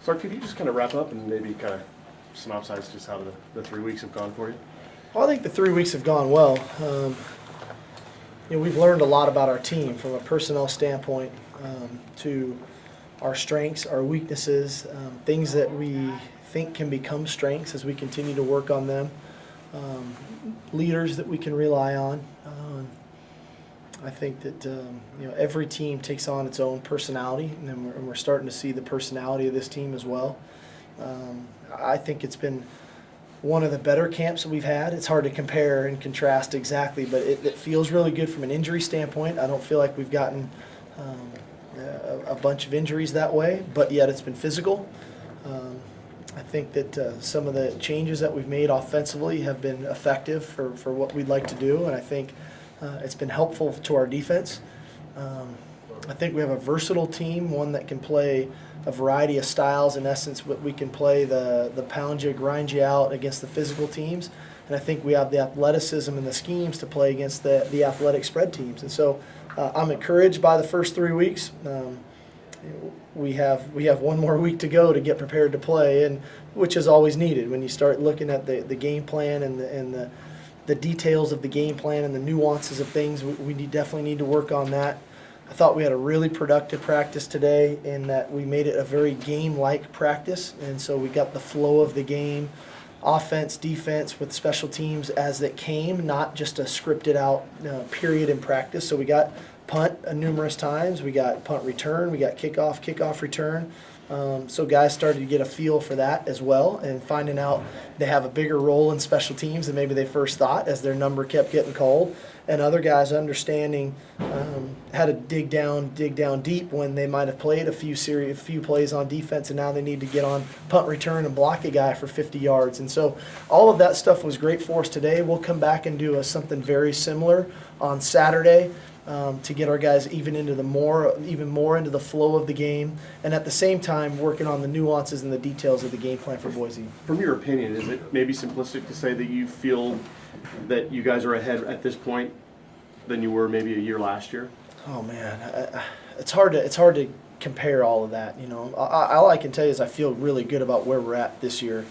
Sark, could you just kind of wrap up and maybe kind of synopsize just how the 3 weeks have gone for you? Well, I think the 3 weeks have gone well. We've learned a lot about our team from a personnel standpoint, to our strengths, our weaknesses, things that we think can become strengths as we continue to work on them, leaders that we can rely on. I think that every team takes on its own personality, and we're starting to see the personality of this team as well. I think it's been one of the better camps that we've had. It's hard to compare and contrast exactly, but it feels really good from an injury standpoint. I don't feel like we've gotten a bunch of injuries that way, but yet it's been physical. I think that some of the changes that we've made offensively have been effective for what we'd like to do, and I think it's been helpful to our defense. I think we have a versatile team, one that can play a variety of styles. In essence, we can play the pound you, grind you out against the physical teams, and I think we have the athleticism and the schemes to play against the athletic spread teams. And so I'm encouraged by the first 3 weeks. We have one more week to go to get prepared to play, and which is always needed when you start looking at the game plan and the details of the game plan and the nuances of things. We definitely need to work on that. I thought we had a really productive practice today in that we made it a very game-like practice, and so we got the flow of the game, offense, defense, with special teams as it came, not just a scripted out period in practice. So we got punt numerous times, we got punt return, we got kickoff return. So guys started to get a feel for that as well, and finding out they have a bigger role in special teams than maybe they first thought as their number kept getting called, and other guys understanding how to dig down deep when they might have played a few plays on defense, and now they need to get on punt return and block a guy for 50 yards. And so all of that stuff was great for us today. We'll come back and do something very similar on Saturday. To get our guys even more into the flow of the game, and at the same time working on the nuances and the details of the game plan for Boise. From your opinion, is it maybe simplistic to say that you feel that you guys are ahead at this point than you were maybe a year last year? Oh man, it's hard to compare all of that. All I can tell you is I feel really good about where we're at this year.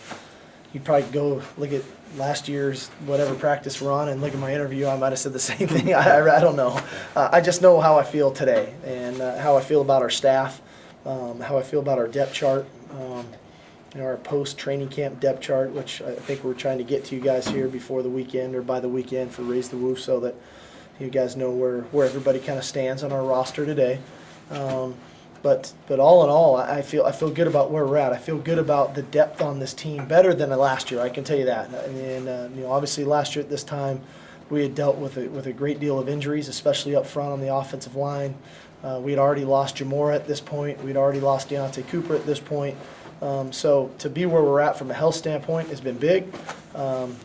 You'd probably go look at last year's whatever practice we're on and look at my interview. I might have said the same thing. I don't know. I just know how I feel today, and how I feel about our staff, how I feel about our depth chart, our post-training camp depth chart, which I think we're trying to get to you guys here before the weekend or by the weekend for Raise the Woof, so that you guys know where everybody kind of stands on our roster today. But all in all, I feel good about where we're at. I feel good about the depth on this team, better than last year. I can tell you that. And obviously last year at this time, we had dealt with a great deal of injuries, especially up front on the offensive line. We had already lost Jamora at this point. We'd already lost Deontay Cooper at this point. So to be where we're at from a health standpoint has been big.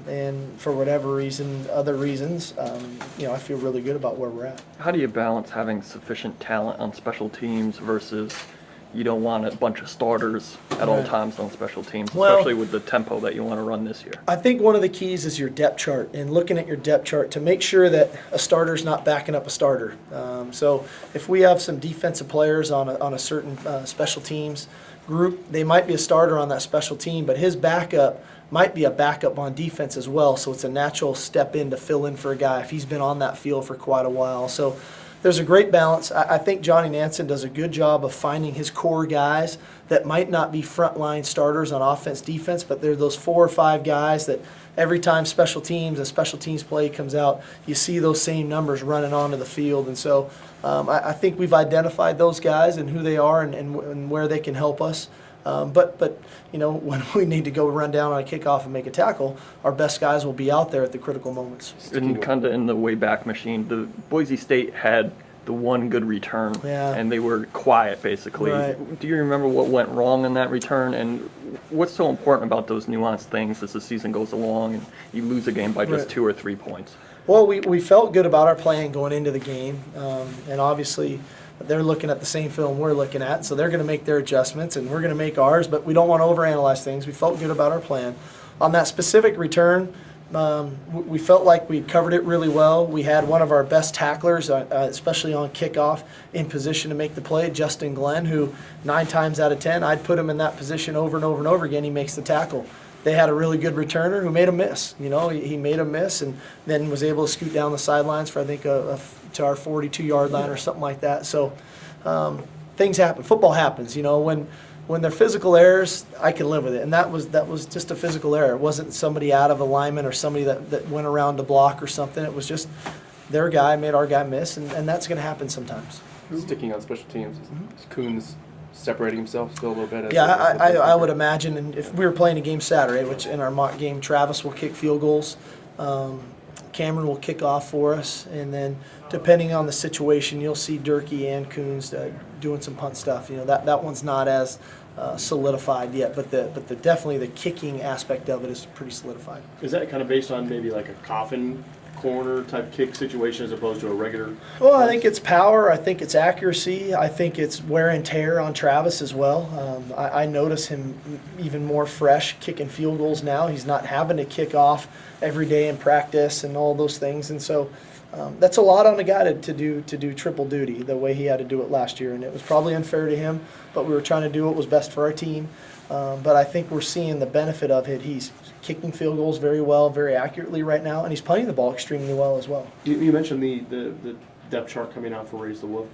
And for whatever reason, other reasons, I feel really good about where we're at. How do you balance having sufficient talent on special teams versus you don't want a bunch of starters at all times on special teams, especially with the tempo that you want to run this year? I think one of the keys is your depth chart, and looking at your depth chart to make sure that a starter's not backing up a starter. So if we have some defensive players on a certain special teams group, they might be a starter on that special team, but his backup might be a backup on defense as well, so it's a natural step in to fill in for a guy if he's been on that field for quite a while. So there's a great balance. I think Johnny Nansen does a good job of finding his core guys that might not be frontline starters on offense, defense, but they're those 4 or 5 guys that every time a special teams play comes out, you see those same numbers running onto the field. And so I think we've identified those guys and who they are and where they can help us. But when we need to go run down on a kickoff and make a tackle, our best guys will be out there at the critical moments. And kind of in the Wayback Machine, the Boise State had the one good return, and they were quiet basically. Right. Do you remember what went wrong in that return, and what's so important about those nuanced things as the season goes along and you lose a game by just 2 or 3 points? Well, we felt good about our plan going into the game, and obviously they're looking at the same film we're looking at, so they're going to make their adjustments, and we're going to make ours, but we don't want to overanalyze things. We felt good about our plan. On that specific return, We felt like we covered it really well. We had one of our best tacklers, especially on kickoff, in position to make the play, Justin Glenn, who 9 times out of 10, I'd put him in that position over and over and over again. He makes the tackle. They had a really good returner who made a miss. He made a miss and then was able to scoot down the sidelines for, I think, to our 42-yard line or something like that. So things happen. Football happens. When they're physical errors, I can live with it. And that was just a physical error. It wasn't somebody out of alignment or somebody that went around to block or something. It was just their guy made our guy miss, and that's going to happen sometimes. Sticking on special teams, is Coons separating himself still a little bit? Yeah, I would imagine, and if we were playing a game Saturday, which in our mock game, Travis will kick field goals, Cameron will kick off for us, and then depending on the situation, you'll see Durkee and Coons doing some punt stuff. That one's not as solidified yet, but definitely the kicking aspect of it is pretty solidified. Is that kind of based on maybe like a coffin corner type kick situation as opposed to a regular? Well, I think it's power. I think it's accuracy. I think it's wear and tear on Travis as well. I notice him even more fresh kicking field goals now. He's not having to kick off every day in practice and all those things, and so that's a lot on a guy to do triple duty the way he had to do it last year, and it was probably unfair to him, but we were trying to do what was best for our team. But I think we're seeing the benefit of it. He's kicking field goals very well, very accurately right now, and he's playing the ball extremely well as well. You mentioned the depth chart coming out for Raise the Wolf.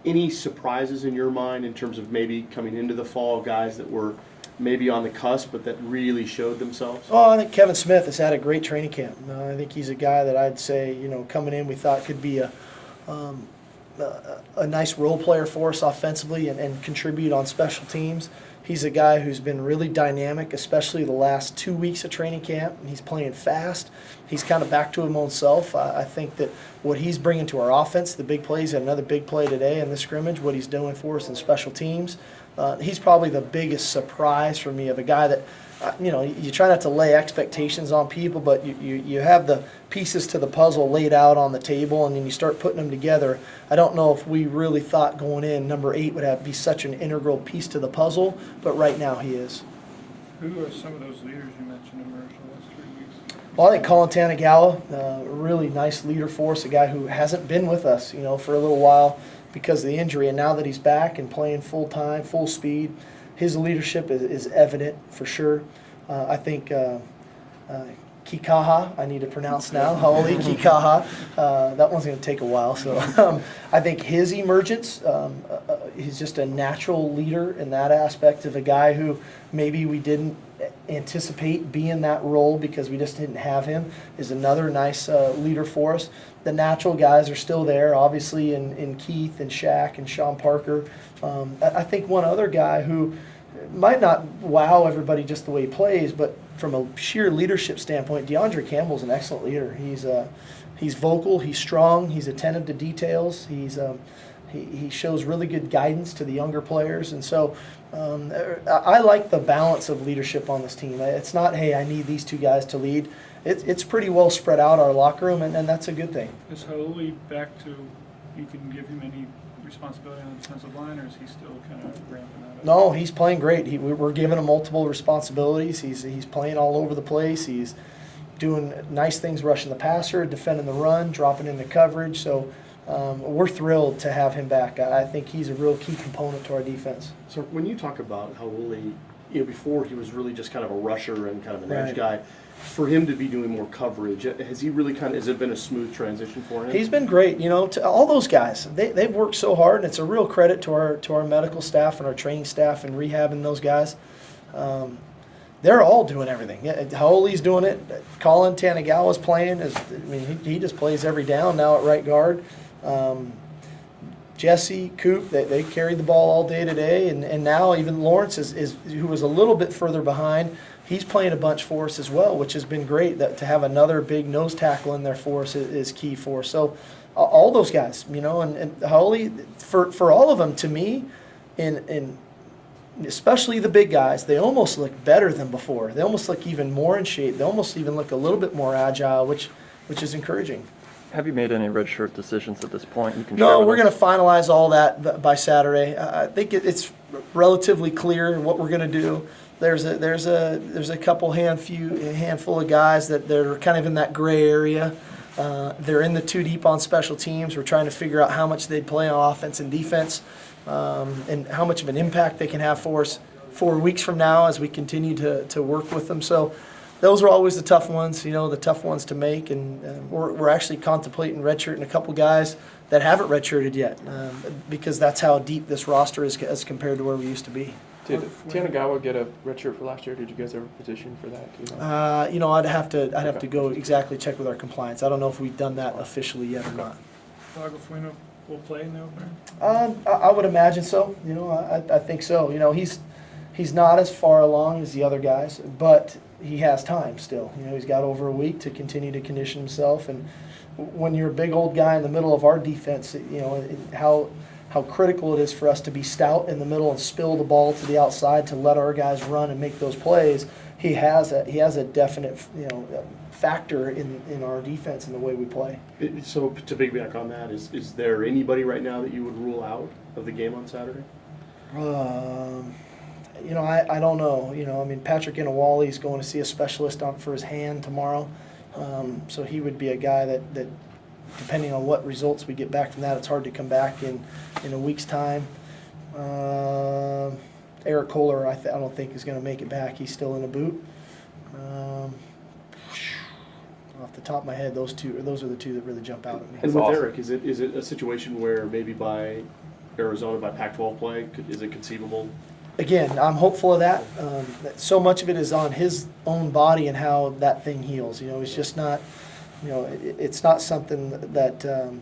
Any surprises in your mind in terms of maybe coming into the fall, guys that were maybe on the cusp but that really showed themselves? Oh, I think Kevin Smith has had a great training camp. I think he's a guy that I'd say, coming in we thought could be a nice role player for us offensively and contribute on special teams. He's a guy who's been really dynamic, especially the last 2 weeks of training camp. He's playing fast. He's kind of back to his own self. I think that what he's bringing to our offense, the big plays, had another big play today in the scrimmage, what he's doing for us in special teams. He's probably the biggest surprise for me of a guy that, you try not to lay expectations on people, but you have the pieces to the puzzle laid out on the table, and then you start putting them together. I don't know if we really thought going in number 8 would be such an integral piece to the puzzle, but right now he is. Who are some of those leaders you mentioned emerged in the last 3 weeks? Well, I think Colin Tanagawa, a really nice leader for us, a guy who hasn't been with us, for a little while because of the injury, and now that he's back and playing full time, full speed, his leadership is evident for sure. I think Kikaha, I need to pronounce now, Haoli Kikaha, that one's going to take a while. So I think his emergence, he's just a natural leader in that aspect of a guy who maybe we didn't anticipate being that role because we just didn't have him, is another nice leader for us. The natural guys are still there, obviously, in Keith and Shaq and Sean Parker. I think one other guy who might not wow everybody just the way he plays, but from a sheer leadership standpoint, DeAndre Campbell's an excellent leader. He's vocal, he's strong, he's attentive to details, he shows really good guidance to the younger players, and so I like the balance of leadership on this team. It's not, hey, I need these 2 guys to lead. It's pretty well spread out, our locker room, and that's a good thing. Is Haoli back to, you can give him any responsibility on the defensive line, or is he still kind of ramping that up? No, he's playing great. We're giving him multiple responsibilities. He's playing all over the place. He's doing nice things, rushing the passer, defending the run, dropping into coverage. So we're thrilled to have him back. I think he's a real key component to our defense. So when you talk about Haoli, before he was really just kind of a rusher and kind of an edge Right. guy, for him to be doing more coverage, has it been a smooth transition for him? He's been great. To all those guys, they've worked so hard, and it's a real credit to our medical staff and our training staff and rehabbing those guys. They're all doing everything. Haoli's doing it. Colin Tanagawa's playing. He just plays every down now at right guard. Jesse, Coop, they carried the ball all day today, and now even Lawrence is who was a little bit further behind. He's playing a bunch for us as well, which has been great. To have another big nose tackle in there for us is key for us. So all those guys, and Haoli, for all of them, to me, in especially the big guys, they almost look better than before. They almost look even more in shape. They almost even look a little bit more agile, which is encouraging. Have you made any redshirt decisions at this point? You can share No, with we're us? going to finalize all that by Saturday. I think it's relatively clear what we're going to do. there's a handful of guys that they're kind of in that gray area. They're in the two deep on special teams. We're trying to figure out how much they'd play on offense and defense, and how much of an impact they can have for us 4 weeks from now as we continue to work with them. So those are always the tough ones, the tough ones to make. And we're actually contemplating redshirting a couple guys that haven't redshirted yet, because that's how deep this roster is as compared to where we used to be. Did Tianagawa get a red shirt for last year? Did you guys ever petition for that? Do you know? I'd have to go exactly check with our compliance. I don't know if we've done that officially yet or not. Lagofuino will play in the opener? I would imagine so. I think so. He's not as far along as the other guys, but he has time still. He's got over a week to continue to condition himself. And when you're a big old guy in the middle of our defense, how critical it is for us to be stout in the middle and spill the ball to the outside to let our guys run and make those plays. He has a definite factor in our defense and the way we play. So to piggyback on that, is there anybody right now that you would rule out of the game on Saturday? I don't know. Patrick Inawali is going to see a specialist for his hand tomorrow. So he would be a guy that depending on what results we get back from that, it's hard to come back in a week's time. Eric Kohler, I don't think is going to make it back. He's still in a boot. Off the top of my head, those are the two that really jump out at me. And with Eric, is it a situation where maybe by Arizona, by Pac-12 play, is it conceivable? Again, I'm hopeful of that. So much of it is on his own body and how that thing heals. It's just not, it's not something that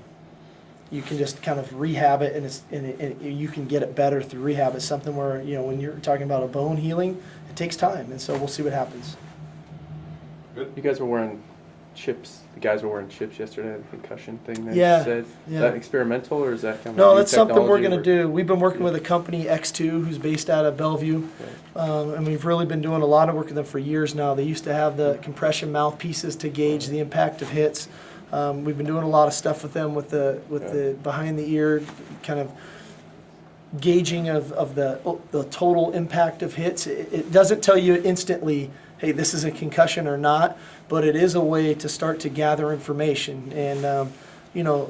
you can just kind of rehab it and you can get it better through rehab. It's something where, when you're talking about a bone healing, it takes time. And so we'll see what happens. Good. You guys were wearing chips. The guys were wearing chips yesterday, the concussion thing that Yeah, you said. yeah. Is that experimental or is that kind of No, new that's something we're technology going to do. We've been working with a company, X2, who's based out of Bellevue, and we've really been doing a lot of work with them for years now. They used to have the compression mouthpieces to gauge the impact of hits. We've been doing a lot of stuff with them with the behind the ear kind of gauging of the total impact of hits. It doesn't tell you instantly, hey, this is a concussion or not, but it is a way to start to gather information. And,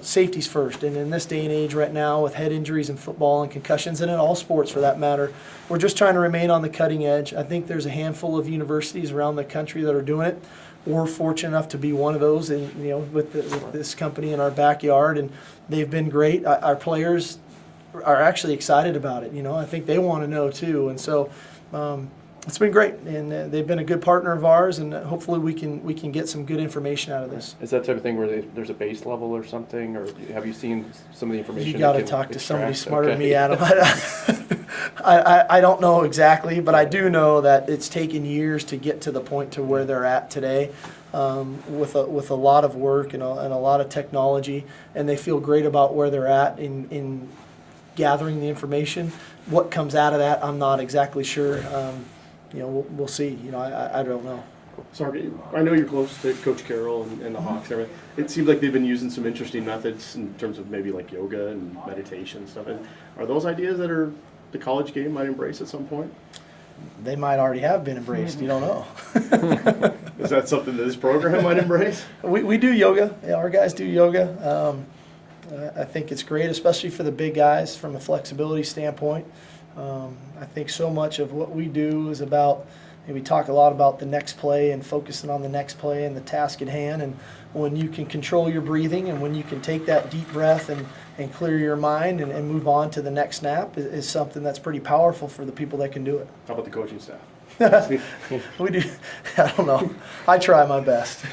safety's first. And in this day and age right now with head injuries in football and concussions, and in all sports for that matter, we're just trying to remain on the cutting edge. I think there's a handful of universities around the country that are doing it. We're fortunate enough to be one of those, and with this company in our backyard, and they've been great. Our players are actually excited about it. I think they want to know too, and so it's been great. And they've been a good partner of ours, and hopefully we can get some good information out of this. Is that type of thing where there's a base level or something, or have you seen some of the information? You got to talk to somebody smarter than me, Adam. I don't know exactly, but I do know that it's taken years to get to the point to where they're at today, with a lot of work and a lot of technology, and they feel great about where they're at in gathering the information. What comes out of that, I'm not exactly sure. We'll see. I don't know. Sorry, I know you're close to Coach Carroll and the Hawks and everything. It seems like they've been using some interesting methods in terms of maybe like yoga and meditation and stuff. And are those ideas that the college game might embrace at some point? They might already have been embraced. You don't know. Is that something that this program might embrace? We do yoga. Yeah, our guys do yoga. I think it's great, especially for the big guys from a flexibility standpoint. I think so much of what we do is about, we talk a lot about the next play and focusing on the next play and the task at hand. And when you can control your breathing and when you can take that deep breath and clear your mind and move on to the next snap is something that's pretty powerful for the people that can do it. How about the coaching staff? We do. I don't know. I try my best.